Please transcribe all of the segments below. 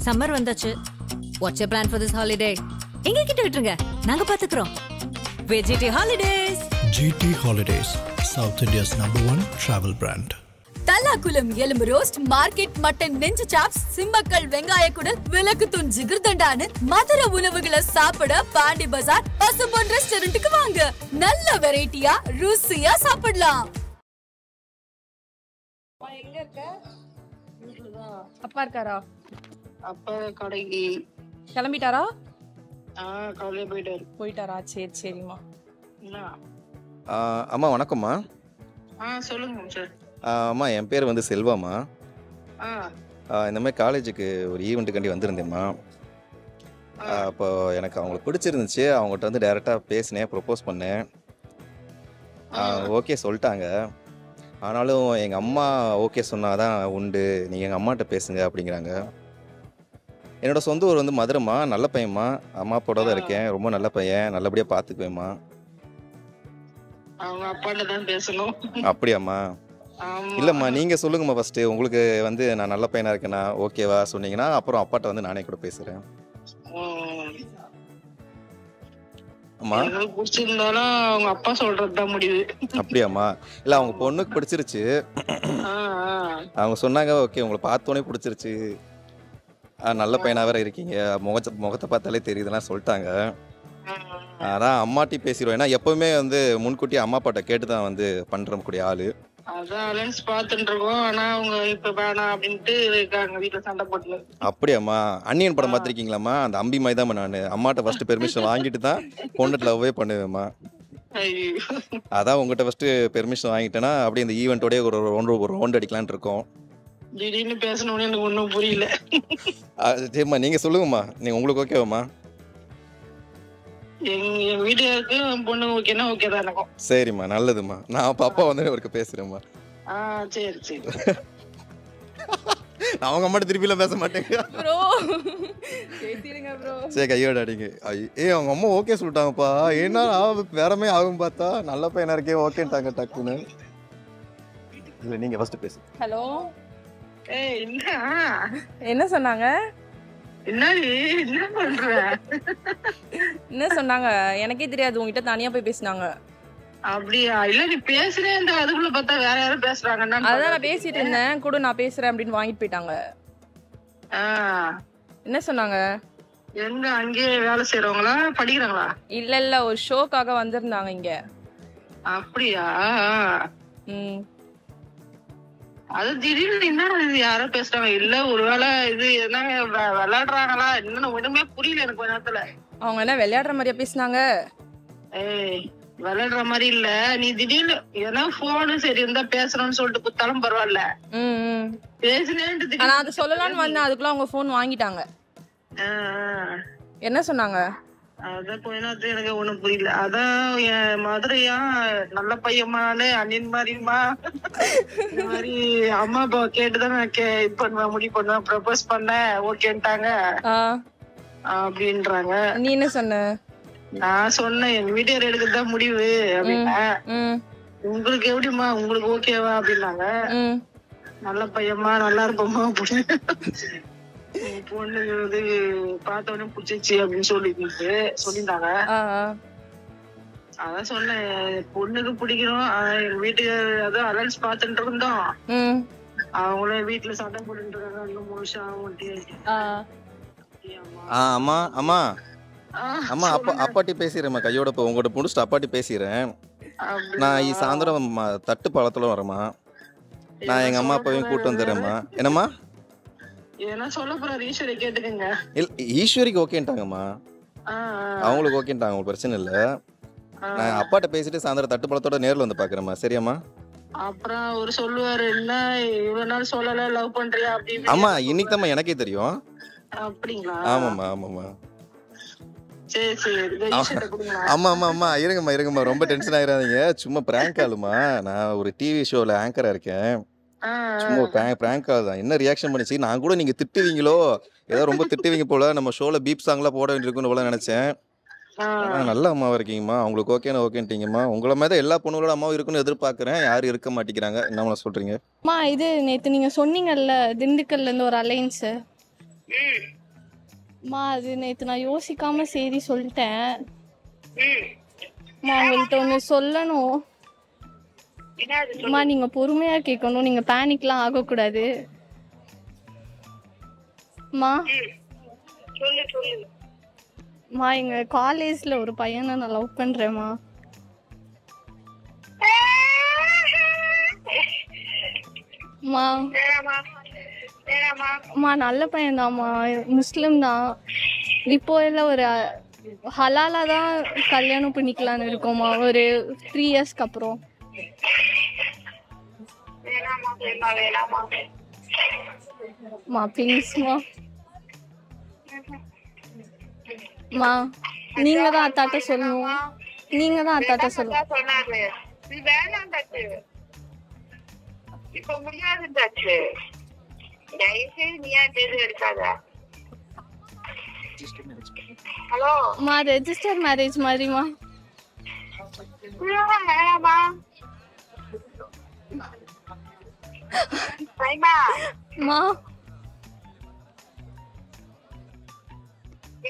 Summer வந்தாச்சு. What's your plan for this holiday? எங்க கிட்ட விட்டுருங்க, நாங்க பாத்துக்கிறோம். VGT Holidays. GT Holidays, South India's #1 travel brand. Thallakulam எலும்பு ரோஸ்ட், மார்க்கெட் மட்டன் நெஞ்சு சாப்ஸ், சிம்மக்கல் வெங்காய குடல், விளக்கு தூண் ஜிகிர்தண்டான்னு மதுர உணவுகளை சாப்பிட பாண்டி பஜார் பசும்பொன் ரெஸ்டாரண்ட்டுக்கு வாங்க. நல்ல வெரைட்டியா ருசியா சாப்பிடலாம். எங்க இருக்க? அப்பா இருக்காரா? அப்பா கடைக்கு கிளம்பிட்டாரா? காலையில போயிட்டாரா? சரி சரிம்மா. அம்மா வணக்கம்மா. சொல்லுங்க சார். அம்மா என் பேர் வந்து செல்வாம்மா. இந்த மாதிரி காலேஜுக்கு ஒரு ஈவெண்ட்டுக்காண்டி வந்திருந்தேம்மா. அப்போ எனக்கு அவங்களுக்கு பிடிச்சிருந்துச்சு. அவங்ககிட்ட வந்து டைரெக்டாக பேசினேன், ப்ரப்போஸ் பண்ணேன். ஓகே சொல்லிட்டாங்க. ஆனாலும் எங்கள் அம்மா ஓகே சொன்னாதான் உண்டு, நீங்கள் எங்கள் அம்மாட்ட பேசுங்க அப்படிங்கிறாங்க. என்னோட சொந்த ஊர் வந்து மதுரைம்மா. நல்ல பையன்மா, அம்மா அப்பாவோட தான் இருக்கேன். ரொம்ப நல்ல பையன், நல்லபடியாக பார்த்துக்குவேம்மா. அவங்க அப்பாட்ட தான் பேசணும். அப்படியாம்மா? இல்லைம்மா, நீங்கள் சொல்லுங்கம்மா ஃபஸ்ட்டு. உங்களுக்கு வந்து நான் நல்ல பையனாக இருக்கேனா ஓகேவா சொன்னீங்கன்னா அப்புறம் அப்பாட்ட வந்து நானே கூட பேசுகிறேன். அம்மா பிடிச்சிருந்தாலும் அவங்க அப்பா சொல்றதுதான் முடிவு. அப்படியாம்மா? இல்லை அவங்க பொண்ணுக்கு பிடிச்சிருச்சு. அவங்க சொன்னாங்க ஓகே உங்களை பார்த்தோன்னே பிடிச்சிருச்சு, நல்ல பையனாக வேற இருக்கீங்க, முகத்தை பார்த்தாலே தெரியுதுலாம் சொல்லிட்டாங்க. அதான் அம்மாட்டி பேசிடுவோம். ஏன்னா எப்பவுமே வந்து முன்கூட்டி அம்மா அப்பாட்ட கேட்டு தான் வந்து பண்ற கூடிய ஆளு. அதான் அலைன்ஸ் பார்த்துட்டு இருக்கோம். ஆனா அவங்க இப்ப வேணாம் அப்படின்ட்டு இருக்காங்க, வீட்டுல சண்டை போட்டு. அப்படியாம்மா? அன்னியன் படம் பார்த்திருக்கீங்களாம்மா? அந்த அம்பி மாதிரி தான் நான் அம்மாட்ட ஃபர்ஸ்ட் பெர்மிஷன் வாங்கிட்டு தான் பொண்ணுட்டு லவ்வே பண்ணுவேம்மா. அதான் உங்ககிட்ட ஃபர்ஸ்ட் பெர்மிஷன் வாங்கிட்டேன்னா அப்படியே இந்த ஈவெண்ட்டோடய ஒரு ரவுண்ட் அடிக்கலான் இருக்கோம். திடீர்னு பேசணும்னு எனக்கு ஒன்றும் புரியல. சரிம்மா நீங்க சொல்லுங்கம்மா, நீங்க உங்களுக்கு ஓகேவாம்மா? எங்க வீட்டுக்கு பொண்ணு ஓகேனா ஓகே தான் இருக்கும். சரிம்மா நல்லதும்மா. நான் அப்பா அப்பா வந்து அவருக்கு பேசுறேம்மா. சரி சரி. அவங்க அம்மாட்ட திருப்பிலாம் பேச மாட்டேங்க ப்ரோ. பேசிடுங்க ப்ரோ. சரி கையோட அடிங்க. அவங்க அம்மா ஓகே சொல்லிட்டாங்கப்பா. ஏன்னா வேறமே ஆகும் பார்த்தா நல்ல பையனா இருக்கே ஓகேன்ட்டாங்க டக்குன்னு. இல்லை நீங்க ஃபர்ஸ்ட் பேசு. ஹலோ. என்ன சொன்னாங்க? என்ன பண்ற? என்ன சொன்னாங்க? எனக்கே தெரியாது, உங்ககிட்ட தனியா போய் பேசினாங்க. அப்படியா? இல்ல நீ பேசுறேன், அதுக்குள்ள பார்த்தா வேற யாரும் பேசுறாங்கன்னா அதான் நான் பேசிட்டு இருந்தேன். கூட நான் பேசுறேன் அப்படின்னு வாங்கிட்டு போயிட்டாங்க. என்ன சொன்னாங்க? எங்க அங்கேயே வேலை செய்யறவங்களா படிக்கிறாங்களா? இல்ல இல்ல, ஒரு ஷோக்காக வந்திருந்தாங்க இங்க. அப்படியா? அது திடீர்னு என்ன இது யாரோ பேசுறாங்க. இல்ல ஒருவேளை இது என்ன விளையாடுறாங்களா என்னன்னு ஒண்ணுமே புரியல எனக்கு கொஞ்ச நேரத்துல. அவங்க என்ன விளையாடுற மாதிரியா பேசினாங்க? விளையாடுற மாதிரி இல்ல. நீ திடீர்னு ஏன்னா போனு சரி இருந்தா பேசுறோம்னு சொல்லிட்டு குத்தாலும் பரவாயில்ல. பேசுனேன்ட்டு ஆனா அது சொல்லலாம்னு வந்தேன், அதுக்குள்ள அவங்க போன் வாங்கிட்டாங்க. என்ன சொன்னாங்க? அதான் கொஞ்ச நேரத்துல எனக்கு ஒண்ணும் புரியல. அதான் என் மதுரையா நல்ல பையன்மானே அண்ணின் மாதிரிமா இந்த மாதிரி அம்மா அப்பா கேட்டுதான் நான் இது பண்ணுவேன், முடிவு பண்ணுவேன், ப்ரப்போஸ் பண்ணேன், ஓகேன்ட்டாங்க அப்படின்றாங்க. நீ என்ன சொன்ன? நான் சொன்னேன் எங்க வீட்டுக்காரர் எடுக்கிறதுதான் முடிவு அப்படின்னா. உங்களுக்கு எப்படிமா, உங்களுக்கு ஓகேவா அப்படின்னாங்க. நல்ல பையன்மா நல்லா இருப்போமா அப்படின்னு பொண்ணு வந்து பார்த்தவொடனே பிடிச்சிச்சு அப்படின்னு சொல்லியிருந்தாங்க. அதான் சொன்னேன் பொண்ணுக்கு பிடிக்கணும். எங்க வீட்டுக்கு அதான் அலைன்ஸ் பார்த்துட்டு இருந்தோம். அவங்களே வீட்டுல சண்டை போட்டு இருக்காங்க. இன்னும் முழுசா அம்மா அம்மா அம்மா அப்பாட்டி பேசிடுறேம்மா. கையோட இப்போ உங்கள்கிட்ட முடிச்சுட்டு அப்பாட்டி பேசிடுறேன். நான் சாயந்தரம் தட்டு பழத்துல வரேம்மா. நான் எங்க அம்மா அப்பாவையும் கூட்டு வந்துடுறேம்மா. என்னம்மா? ஈஸ்வரிக்கு ஓகேன்ட்டாங்கம்மா. அவங்களுக்கு ஓகேன்ட்டாங்க, உங்களுக்கு பிரச்சனை இல்லை. நான் அப்பாட்ட பேசிட்டு சாயந்தரம் தட்டு பழத்தோட நேரில் வந்து பாக்குறேம்மா. சரியாம்மா? அப்புறம் அவரு சொல்லுவாரு என்ன இவ்வளவு நாள் சொல்லல லவ் பண்றியா அப்படின்னு. ஆமா இன்னைக்கு தான் எனக்கே தெரியும். அப்படிங்களா? ஆமாம்மா ஆமாம்மா. சரி சரி. ஆமா ஆமா ஆமா இருங்கம்மா ரொம்ப டென்ஷன் ஆயிடாதீங்க. சும்மா பிராங்க் ஆளுமா. நான் ஒரு டிவி ஷோல ஆங்கரா இருக்கேன். சும்மா பிராங்க் கால் தான். என்ன ரியாக்ஷன் பண்ணிச்சு நான் கூட நீங்க திட்டுவீங்களோ ஏதோ ரொம்ப திட்டுவீங்க போல, நம்ம ஷோல பீப் சாங்லாம் போட வேண்டியிருக்குன்னு போல நினைச்சேன். நல்ல அம்மாவா இருக்கீங்கம்மா. உங்களுக்கு ஓகேன்னு ஓகேன்ட்டீங்கம்மா. உங்களை மாதிரி எல்லா பொண்ணுகளோட அம்மாவும் இருக்குன்னு எதிர்பார்க்கறேன். யாரும் இருக்க மாட்டேங்கிறாங்க. என்ன சொல்றீங்க? இது நேத்து நீங்க சொன்னீங்கல்ல திண்டுக்கல்ல இருந்து ஒரு அலைன்ஸ், மா அது நேற்று நான் யோசிக்காம சரி சொல்லிட்டேன். உங்கள்கிட்ட ஒன்று சொல்லணும். அம்மா நீங்கள் பொறுமையாக கேட்கணும், நீங்கள் பேனிக்லாம் ஆகக்கூடாது. அம்மா அம்மா எங்கள் காலேஜில் ஒரு பையனை நான் லவ் பண்ணுறேம்மா. அம்மா நல்ல பையன்தாம்மா, முஸ்லிம் தான். இப்போ எல்லாம் ஒரு ஹலாலா தான் கல்யாணம் பண்ணிக்கலான்னு இருக்கோம்மா, ஒரு 3 இயர்ஸ்க்கு அப்புறம். மா ப்ளீஸ்மா. மா நீங்க தான் அத்தாட்ட சொல்லணும், நீங்க தான் அத்தாட்ட சொல்லணும். இப்ப முடியாதுண்டாச்சு. தயவுசெய்து நீ ஏன் தேர்வு எடுக்காத. ஹலோ மா ரெஜிஸ்டர் மேரேஜ் மாதிரிமா. வேணாமா மா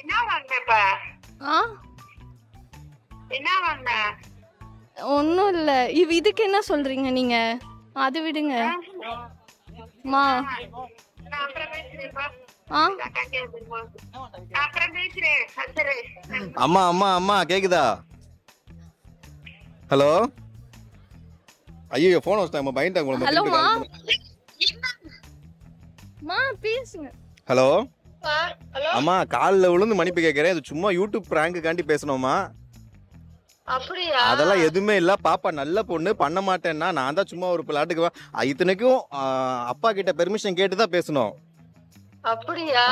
என்ன வாங்க இப்ப? என்ன வாங்க? ஒன்றும் இல்லை. இதுக்கு என்ன சொல்றீங்க நீங்க? அது விடுங்க மா. அம்மா அம்மா அம்மா கேக்குதா? ஹலோ. ஐயோ போன் வச்சிட்டாங்க, பயந்துட்டாங்க. ஹலோ மா. மா பேசுங்க. ஹலோ அம்மா, காலில் விழுந்து மன்னிப்பு கேட்கறேன். இது சும்மா யூடியூப் பிராங்குக்காண்டி பேசணுமா? அப்படியா? அதெல்லாம் எதுவுமே இல்ல. பாப்பா நல்ல பொண்ணு, பண்ண மாட்டேன்னா நான் தான் சும்மா ஒரு பிளாட்டுக்கு. இத்தனைக்கும் அப்பா கிட்ட பெர்மிஷன் கேட்டு தான் பேசணும். அப்படியா?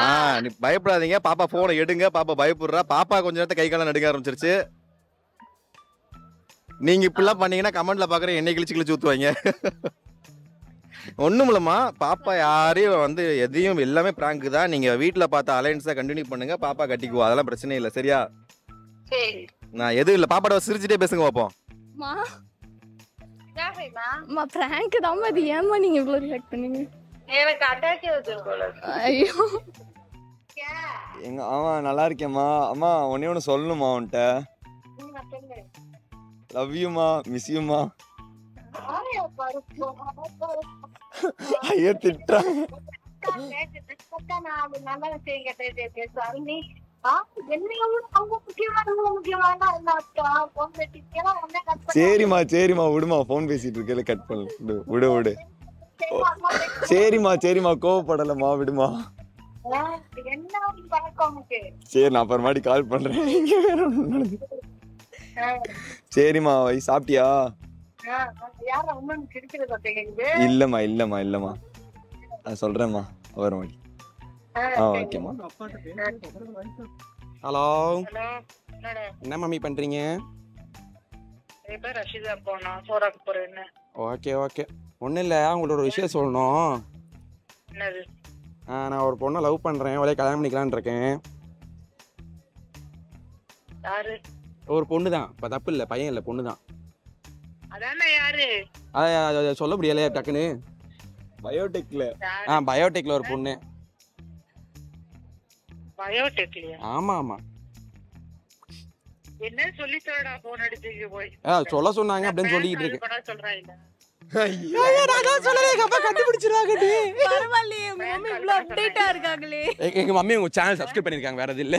நீ பயப்படாதீங்க. பாப்பா போனை எடுங்க. பாப்பா பயப்படுறா. பாப்பா கொஞ்ச நேரத்தை கை காலம் நடுக்க ஆரம்பிச்சிருச்சு. நீங்க இப்படிலாம் பண்ணீங்கன்னா கமெண்ட்ல பாக்குறேன், என்னை கிழிச்சு ஊத்துவாங்க. ஒண்ணும் இல்லம்மா, பாப்பா யாரையும் எதையும் எல்லாமே பிராங்க் தான். நீங்க வீட்டுல பார்த்த அலையன்ஸ் தான் கண்டினியூ பண்ணுங்க. பாப்பா கட்டிக்குவா, அதெல்லாம் பிரச்சனை இல்லை. சரியா? நான் எதுவும் இல்லை. பாப்பாட சிரிச்சுட்டே பேசுங்க பாப்போம். மா பிராங்க் தான். அது ஏமா நீங்க இவ்வளவு ரியாக்ட் பண்ணீங்க? எனக்கு அட்டாக் ஆகுது போல. ஐயோ எங்க ஆமா நல்லா இருக்கேம்மா. அம்மா ஒன்னே ஒன்று சொல்லணுமா உன்கிட்ட? லவ் யூமா, மிஸ் யூமா. ஐயோ திட்டாங்க. சரிம்மா சரிம்மா விடுமா, போன் பேசிட்டு இருக்கல, கட் பண்ணு. விடு விடு. சரிம்மா சரிம்மா கோவப்படலம்மா, விடுமா. சரி நான் அப்புறமாடி கால் பண்றேன். சரிம்மா. சாப்பிட்டியா? இல்லம்மா இல்லம்மா இல்லம்மா, நான் சொல்றேம்மா வர மாட்டி. ஓகேம்மா. ஹலோ, என்ன மம்மி பண்றீங்க? ஓகே ஓகே, ஒன்றும் இல்லை. உங்களோட ஒரு விஷயம் சொல்லணும். நான் ஒரு பொண்ணை லவ் பண்றேன், ஒரே கல்யாணம் பண்ணிக்கலான்னு இருக்கேன். ஒரு பொண்ணு தான். இப்போ தப்பு இல்லை, பையன் இல்லை, பொண்ணு தான். சொல்ல முடியலையா டக்குன்னு? பயோடெக்ல. பயோடெக்ல ஒரு பொண்ணு. பயோடெக்லயா? ஆமா ஆமா. என்ன சொல்லி சொல்லடா, போன் அடிச்சு போய். சொல்ல சொன்னாங்க அப்படின்னு சொல்லிட்டு இருக்கு. சொல்றாங்க. எங்க மம்மி உங்க சேனல் சப்ஸ்கிரைப் பண்ணிருக்காங்க, வேற எதுவும் இல்ல.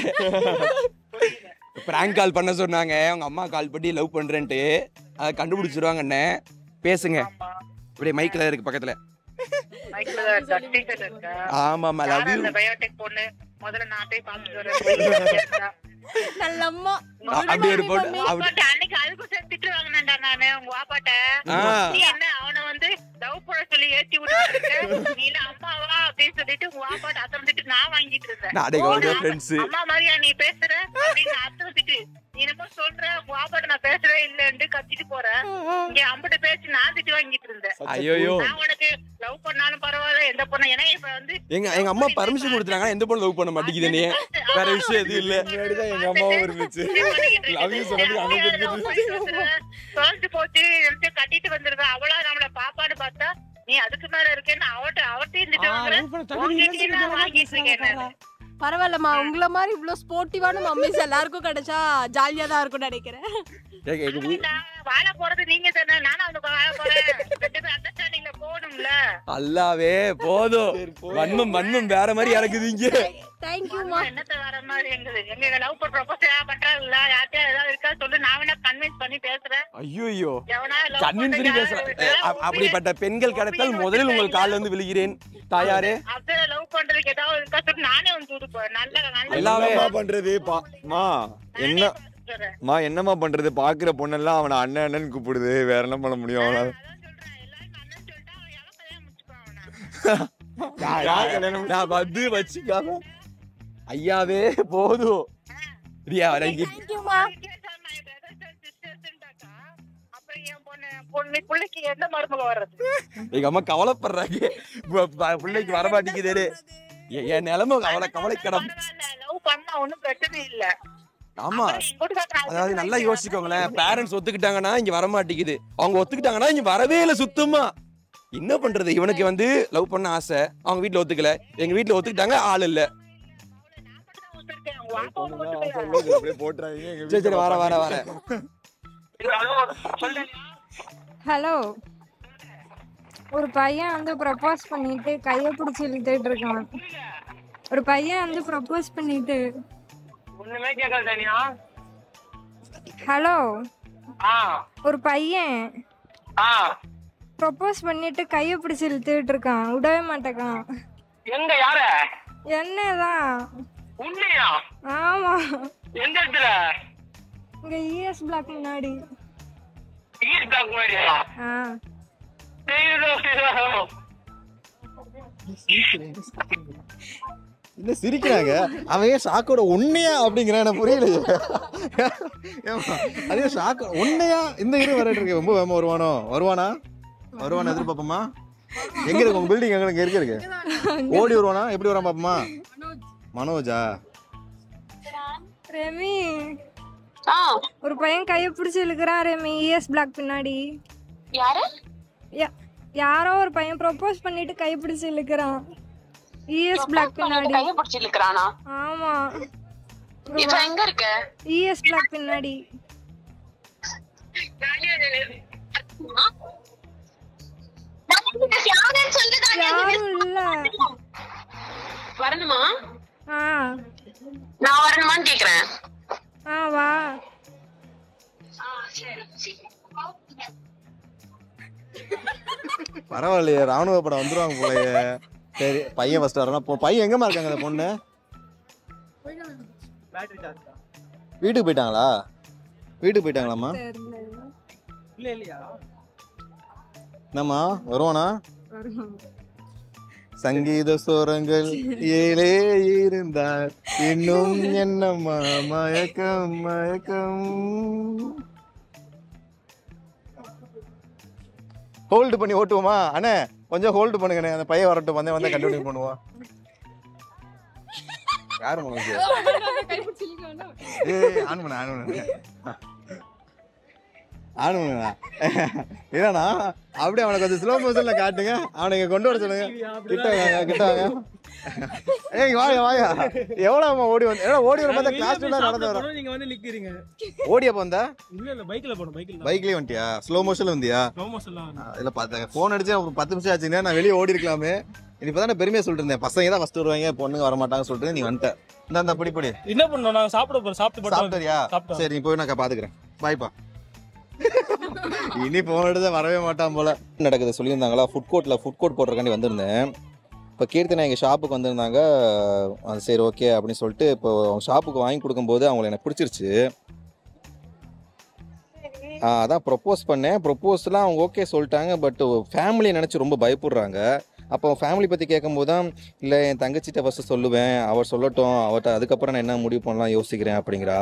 பிராங்க் கால் பண்ண சொன்னாங்க. உங்க அம்மா கால் பண்ணி லவ் பண்றேன்ட்டு அதை கண்டுபிடிச்சிருவாங்க. என்ன பேசுங்க, இப்படியே மைக்ல இருக்கு பக்கத்துல. ஆமாமா, லவ் யூ. பயோடெக் பொண்ணு முதல்ல நாட்டை பார்த்துட்டு வரேன். நல்லம்மா அப்படி ஒரு பொண்ணு. அன்னைக்கு அதுக்கு திட்டு வாங்கினேன்டா நானு உங்க வாப்பாட்ட. நீ என்ன அவனை லவ் பண்ண சொல்லி ஏத்தி விட்டு நீ அம்மாவா அப்படின்னு சொல்லிட்டு உங்க வாப்பாட்ட அத்தனை திட்டு நான் வாங்கிட்டு இருந்தேன். அம்மா மாதிரியா நீ பேசுற அப்படின்னு அத்தனை திட்டு. நீ என்னமோ சொல்ற உங்க வாப்பாட்ட நான் பேசுறேன் இல்லன்னு கத்திட்டு போறேன். இங்க அம்பிட்ட பேசி நான் திட்டு வாங்கிட்டு இருந்தேன். ஐயோ, நான் உனக்கு லவ் பண்ணாலும் பரவாயில்ல, எந்த பொண்ணு. ஏன்னா இப்ப எங்க அம்மா பர்மிஷன் கொடுத்துறாங்க, எந்த பொண்ணு லவ் பண்ண மாட்டேங்குது. நீ வேற விஷயம் எதுவும் இல்ல. எங்க அம்மாவும் இருந்துச்சு லவ் யூ சொன்னது. போச்சு கட்டிட்டு வந்துருவேன். அவளா நம்மள பாப்பான்னு பார்த்தா நீ அதுக்கு மேல இருக்கேன்னு அவட்டையும் திட்டு வாங்குறேன். வாங்கிட்டு இருக்கேன். பரவாயில்லம்மா, உங்களை மாதிரி இவ்வளோ ஸ்போர்ட்டிவான மம்மிஸ் எல்லாருக்கும் கிடைச்சா ஜாலியாக தான் இருக்கும்னு நினைக்கிறேன். வாழ போறது நீங்க தானே, நானும் அவனுக்கு வாழ போறேன். அண்டர்ஸ்டாண்டிங்ல போகணும்ல. அல்லாவே போதும். மண்ணும் வேற மாதிரி இறக்குதுங்க. தேங்க்யூமா. என்னத்த வேற மாதிரி எங்க லவ் பண்ண ப்ரொபோஸ் பண்றாங்கல்ல, யார்கிட்ட ஏதாவது இருக்கா சொல்லு, நான் வேணா கன்வின்ஸ் பண்ணி பேசுறேன். ஐயோ கன்வின்ஸ் பண்ணி பேசுறேன். அப்படிப்பட்ட பெண்கள் கிடைத்தால் முதலில் உங்கள் காலில் வந்து விழுகிறேன் தாயாரே. அப்படியே லவ் பண்றதுக்கு ஏதாவது இருக்கா சொல்லு, நானே வந்து கொடுப்பேன். நல்ல எல்லாமே பண்றது என்னமா பண்றது? பாக்குற பொண்ணெல்லாம் அவனை அண்ணன் அண்ணன் கூப்பிடுது. வேற என்ன பண்ண முடியும்? அவனால நான் வந்து வச்சுக்காம ஐயாவே போதும். எங்க அம்மா கவலைப்படுறாங்க, பிள்ளைக்கு வரமாட்டேங்குது. என் நிலைமை கவலைக்கிடம். ஆமா, அதாவது நல்லா யோசிக்கோங்களேன். பேரண்ட்ஸ் ஒத்துக்கிட்டாங்கன்னா இங்க வரமாட்டேங்குது, அவங்க ஒத்துக்கிட்டாங்கன்னா இங்க வரவே இல்லை சுத்தமா. என்ன பண்றது? இவனுக்கு வந்து லவ் பண்ண ஆசை, அவங்க வீட்டுல ஒத்துக்கல, எங்க வீட்டுல ஒத்துக்கிட்டாங்க, ஆள் இல்ல. சரி வர ஹலோ, ஒரு பையன் வந்து ப்ரப்போஸ் பண்ணிட்டு கையை பிடிச்சி இழுத்துட்டு இருக்கான். ஒரு பையன் வந்து ப்ரப்போஸ் பண்ணிட்டு ஹலோ, ஒரு பையன் ப்ரப்போஸ் பண்ணிட்டு கையை பிடிச்சி இழுத்துட்டு இருக்கான், விடவே மாட்டேக்கான். எங்க யார? என்னதான்? உண்மையா? ஆமா. எந்த இடத்துல? இங்க ES பிளாக் முன்னாடி. ES பிளாக் முன்னாடியா? இல்ல சிரிக்கிறாங்க. அவன் ஏன் ஷாக்கோட உண்மையா அப்படிங்கிற எனக்கு புரியலையே. அதே ஷாக்க உண்மையா இந்த இரு வரட்டு இருக்கு. ரொம்ப வேகமா வருவானா எதிர்பார்ப்போமா? எங்க இருக்கு உங்க பில்டிங்? எங்க இருக்கு? ஓடி வருவானா? எப்படி வரான் பாப்போமா? மனோஜா? ரெமி, ஒரு பையன் கையை பிடிச்சி இழுக்கிறான் ரெமி, ES பிளாக் பின்னாடி. யாரோ ஒரு பையன் ப்ரொபோஸ் பண்ணிட்டு கை பிடிச்சி இழுக்கிறான், ES பிளாக் பின்னாடி. கைய பிடிச்சி இழுக்கறானா? ஆமா. இப்போ எங்க இருக்க? ES பிளாக் பின்னாடி. யாரும் இல்ல. வரணுமா? நான் வரணுமான்னு கேக்குறேன். வா. பரவாயில்லையே, ராணுவ படம் வந்துருவாங்க போலயே. சரி, பையன் ஃபர்ஸ்ட் வரணும். பையன் எங்கம்மா இருக்காங்க? அந்த பொண்ணு வீட்டுக்கு போயிட்டாங்களாம்மா? என்னம்மா வருவானா? சங்கீத சோரங்கள் ஏழே இருந்தார், இன்னும் என்னம்மா மயக்கம். ஹோல்டு பண்ணி ஓட்டுவோமா அண்ணே? கொஞ்சம் ஹோல்டு பண்ணுங்கண்ணே, அந்த பையன் வரட்டும், வந்தா கண்டினியூ பண்ணுவோம். யாரு ஆனுங்களா? இல்லண்ணா, அப்படியே அவனை கொஞ்சம் ஸ்லோ மோஷன்ல காட்டுங்க. அவனை இங்க கொண்டு வர சொல்லுங்க. கிட்ட வாங்க. ஏய் வாயா. எவ்வளவு ஓடி வந்து ஓடி வர பார்த்தா கிளாஸ்ல நடந்து வர. நீங்க வந்து நிக்கிறீங்க. ஓடியா போந்தா? இல்ல பைக்ல போறோம். பைக்லயே வந்துட்டியா? ஸ்லோ மோஷன்ல வந்தியா? ஸ்லோ மோஷன்ல இல்ல, பார்த்தேன். போன் அடிச்சு ஒரு 10 நிமிஷம் ஆச்சுங்க. நான் வெளியே ஓடி இருக்கலாமே. இப்பதான் பெருமையா சொல்லிட்டு இருந்தேன், பசங்க தான் ஃபர்ஸ்ட் வருவாங்க, பொண்ணுங்க வர மாட்டாங்க சொல்லிட்டு நீ வந்துட்ட. இந்த பிடி என்ன பண்ணோம்? நாங்க சாப்பிட்டுறியா? சரி, நீ போய் நான் பாத்துக்கிறேன். பாய்ப்பா. இனி போன் எடுத்து வரவே மாட்டான் போல. நடக்குது சொல்லியிருந்தாங்களா, ஃபுட் கோர்ட் போடுறக்காண்டி வந்திருந்தேன். இப்போ கீர்த்தனா எங்கள் ஷாப்புக்கு வந்திருந்தாங்க. சரி ஓகே அப்படின்னு சொல்லிட்டு இப்போ அவங்க ஷாப்புக்கு வாங்கி கொடுக்கும்போது அவங்களை எனக்கு பிடிச்சிருச்சு. அதான் ப்ரொப்போஸ் பண்ணேன். ப்ரொப்போஸ்லாம் அவங்க ஓகே சொல்லிட்டாங்க. பட் ஃபேமிலியை நினச்சி ரொம்ப பயப்படுறாங்க. அப்போ ஃபேமிலி பற்றி கேட்கும்போது தான், இல்லை என் தங்கச்சிட்ட ஃபஸ்ட்டு சொல்லுவேன், அவர் சொல்லட்டும், அவர்கிட்ட அதுக்கப்புறம் நான் என்ன முடிவு பண்ணலாம் யோசிக்கிறேன் அப்படிங்கிறா.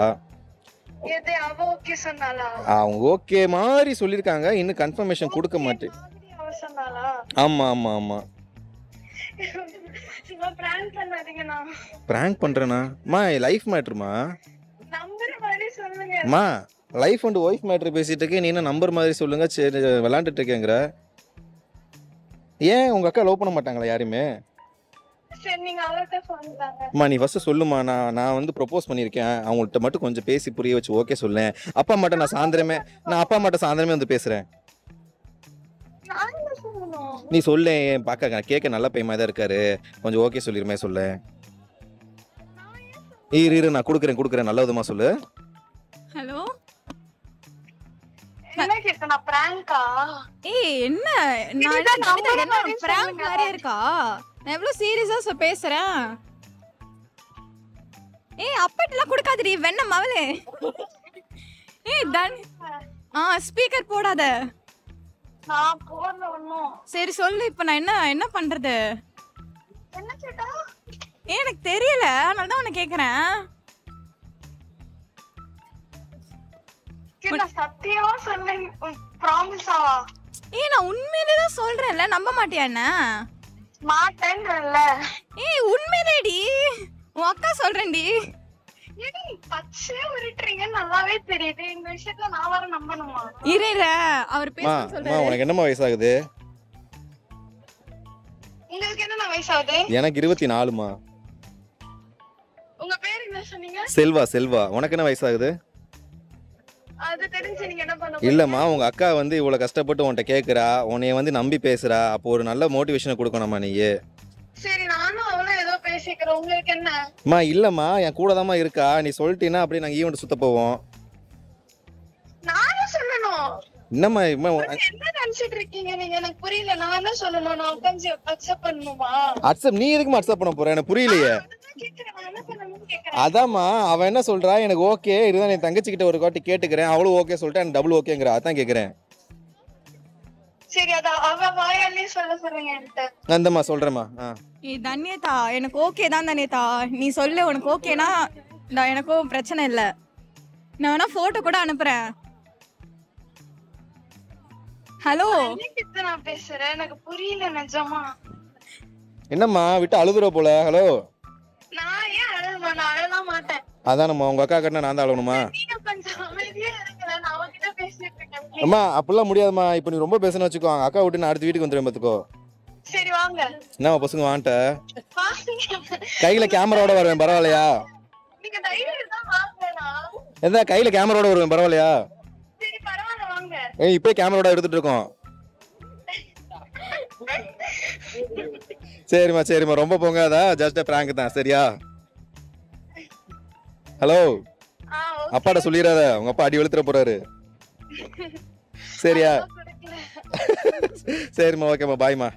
அவங்க ஓகே மாதிரி சொல்லியிருக்காங்க, இன்னும் கன்ஃபர்மேஷன் கொடுக்க மாட்டேன். ஆமா பிராங்க் பண்றேனா? லைஃப் மேட்டர்மா. லைஃப் அண்ட் ஒய்ஃப் மேட்டர் பேசிட்டு இருக்கேன், நீ என்ன நம்பர் மாதிரி சொல்லுங்க. சரி விளாண்டுட்டு இருக்கேங்கிற. ஏன் உங்க அக்கா லவ் பண்ண மாட்டாங்களா யாருமே? சரி நீங்க அவர்கிட்ட சொல்லுங்க. அம்மா நீ ஃபர்ஸ்ட் சொல்லுமா. நான் வந்து ப்ரொபோஸ் பண்ணியிருக்கேன், அவங்கள்ட்ட மட்டும் கொஞ்சம் பேசி புரிய வச்சு ஓகே சொல்லேன். அப்பா அம்மாட்ட நான் சாயந்தரமே வந்து பேசுறேன். நான் என்ன சொல்லணும்? நீ சொல்ல, பார்க்க கேட்க நல்ல பையமா தான் இருக்காரு, கொஞ்சம் ஓகே சொல்லிருமே சொல்ல. இரு நான் கொடுக்குறேன் நல்ல விதமா சொல்லு. ஹலோ என்ன கேட்ட நான் பிராங்கா? ஏய் என்ன நான் பிராங்க் மாதிரியே இருக்கா? நான் எவ்வளவு சீரியஸா பேசுறேன். ஏய் அப்பட்டலாம் கொடுக்காதடி வெண்ண மவளே. ஏய் டன் ஸ்பீக்கர் போடாத. நான் போறல ஒண்ணும். சரி சொல்லு இப்போ நான் என்ன பண்றது? என்ன கேட்டா? எனக்கு தெரியல, அதனால தான் உன்னை கேக்குறேன். கேட்டா சத்தியமா சொன்னேன், ப்ராமிஸா? ஏய் நான் உண்மையிலே தான் சொல்றேன்ல, நம்ப மாட்டியா என்ன? மாட்டேன்றல்ல. ஏய் உண்மையிலேடி, உன் அக்கா சொல்றேன்டி. ஏடி பச்சை உருட்டுறீங்க நல்லாவே தெரியுது. இந்த விஷயத்துல நான் வர நம்பணுமா? இரு அவர் பேச சொல்றாரு. உனக்கு என்னமா வயசாகுது? உங்களுக்கு என்ன வயசாகுது? எனக்கு 24மா. உங்க பேர் என்ன சொன்னீங்க? செல்வா. உனக்கு என்ன வயசாகுது? அது தெரிஞ்சு நீங்க என்ன பண்ண? இல்லம்மா, உங்க அக்கா வந்து இவ்வளவு கஷ்டப்பட்டு உன்கிட்ட கேக்குறா, உன்னைய வந்து நம்பி பேசுறா, அப்போ ஒரு நல்ல மோட்டிவேஷனை கொடுக்கணுமா நீ? சரி நானும் அவளும் ஏதோ பேசிக்கிறோம், உங்களுக்கு என்ன? அம்மா இல்லம்மா, என் கூட தாம்மா இருக்கா, நீ சொல்லிட்டீன்னா அப்படியே நாங்க ஈவெண்ட் சுத்த போவோம். நானும் சொல்லணும். என்னம்மா என்ன நினைச்சிட்டு இருக்கீங்க நீங்க? எனக்கு புரியல. நான் என்ன சொல்லணும்? நான் உட்காந்து அக்செப்ட் பண்ணணுமா? அக்செப்ட் நீ எதுக்குமா அக்செப்ட் பண்ண போற? எனக்கு புரியலையே. அதாம்மா அவன் என்ன சொல்றா, எனக்கு ஓகே இதுதான், என் தங்கச்சி கிட்ட ஒரு வாட்டி கேட்டுக்கிறேன், அவளும் ஓகே சொல்லிட்டு எனக்கு டபுள் ஓகேங்கிற, அதான் கேக்குறேன். சரி அத அவ வாயாலே சொல்றீங்க என்கிட்ட. அந்தம்மா சொல்றேம்மா. ஏய் தன்யதா, எனக்கு ஓகே தான் தன்யதா, நீ சொல்லு உனக்கு ஓகேனா எனக்கும் பிரச்சனை இல்லை. நான் வேணா போட்டோ கூட அனுப்புறேன். ஹலோ கிட்ட நான் பேசுறேன், எனக்கு புரியல நிஜமா. என்னம்மா விட்டு அழுதுற போல. ஹலோ நான் ஏன் அழணுமா? நான் அழலாம் மாட்டேன். அதானம்மா, உங்க அக்கா கிட்ட நான் தான் அழணுமா? நீங்க கொஞ்சம் அமைதியா இருங்க, நான் அவகிட்ட பேசிட்டு இருக்கேன். அம்மா அப்படிலாம் முடியாதும்மா, இப்போ நீ ரொம்ப பேசணும் வச்சுக்கோ, அக்கா விட்டு நான் அடுத்த வீட்டுக்கு வந்துடுவேன் பார்த்துக்கோ. சரி வாங்க. என்ன பசங்க வாங்கிட்ட கையில கேமராவோட வருவேன், பரவாயில்லையா? நீங்க தைரியம் தான் வாங்கனா. எந்த கையில கேமராவோட வருவேன், பரவாயில்லையா? சரி பரவாயில்லை வாங்க. இப்போ கேமராவோட எடுத்துட்டு இருக்கோம். சரிம்மா ரொம்ப போங்காதா, ஜஸ்ட் பிராங்க் தான், சரியா? ஹலோ அப்பாட்ட சொல்லிடாத, உங்க அப்பா அடி வெளுத்துற போறாரு, சரியா? சரிம்மா ஓகேம்மா, பாய்மா.